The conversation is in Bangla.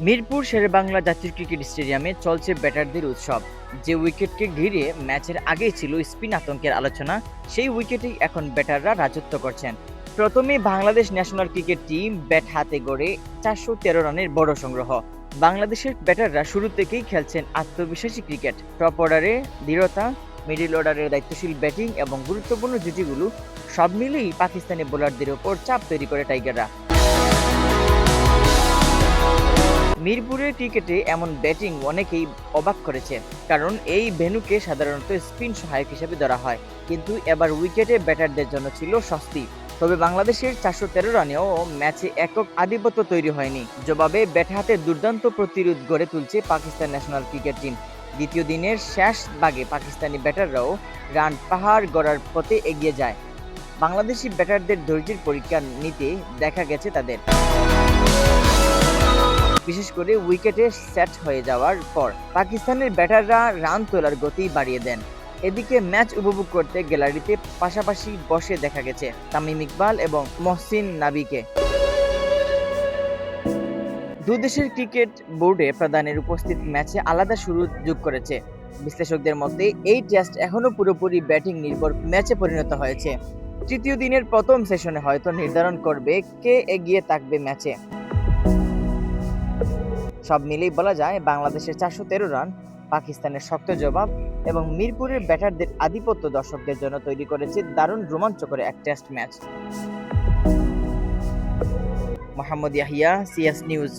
মিরপুর শেরেবাংলা জাতীয় ক্রিকেট স্টেডিয়ামে চলছে ব্যাটারদের উৎসব। যে উইকেটকে ঘিরে ম্যাচের আগেই ছিল স্পিন আতঙ্কের আলোচনা, সেই উইকেটেই এখন ব্যাটাররা রাজত্ব করছেন। প্রথমে Bangladesh national cricket team bat হাতে গড়ে 413 রানের বড় সংগ্রহ। বাংলাদেশের ব্যাটাররা শুরু থেকেই খেলছেন আত্মবিশ্বাসী ক্রিকেট। টপ অর্ডারে দৃঢ়তা, মিডল অর্ডারের দায়িত্বশীল ব্যাটিং এবং গুরুত্বপূর্ণ জুটিগুলো সব মিলেই পাকিস্তানি বোলারদের ওপর চাপ তৈরি করে টাইগাররা। মিরপুরের ক্রিকেটে এমন ব্যাটিং অনেকেই অবাক করেছে, কারণ এই ভেন্যুকে সাধারণত স্পিন সহায়ক হিসেবে ধরা হয়। কিন্তু এবার উইকেটে ব্যাটারদের জন্য ছিল স্বস্তি। তবে বাংলাদেশের 413 রানেও ম্যাচে একক আধিপত্য তৈরি হয়নি। জবাবে ব্যাট হাতে দুর্দান্ত প্রতিরোধ গড়ে তুলছে পাকিস্তান ন্যাশনাল ক্রিকেট টিম। দ্বিতীয় দিনের শেষ ভাগে পাকিস্তানি ব্যাটাররাও রান পাহাড় গড়ার পথে এগিয়ে যায়। বাংলাদেশি ব্যাটারদের ধৈর্যের পরীক্ষা নিতে দেখা গেছে তাদের, বিশেষ করে উইকেটে সেট হয়ে যাওয়ার পর পাকিস্তানের ব্যাটাররা রান তোলার গতি বাড়িয়ে দেন। এদিকে ম্যাচ উপভোগ করতে গ্যালারিতে পাশাপাশি বসে দেখা গেছে তামিম ইকবাল এবং মহসিন নাবিকে। দুদেশের ক্রিকেট বোর্ডে প্রধানের উপস্থিত ম্যাচে আলাদা শুরু যোগ করেছে। বিশ্লেষকদের মতে এই টেস্ট এখনো পুরোপুরি ব্যাটিং নির্ভর ম্যাচে পরিণত হয়েছে। তৃতীয় দিনের প্রথম সেশনে হয়তো নির্ধারণ করবে কে এগিয়ে থাকবে ম্যাচে। সব মিলেই বলা যায় বাংলাদেশের 413 রান, পাকিস্তানের শক্ত জবাব এবং মিরপুরের ব্যাটারদের আধিপত্য দর্শকদের জন্য তৈরি করেছে দারুণ রোমাঞ্চকর এক test match. Mohammad Yahya, CS news.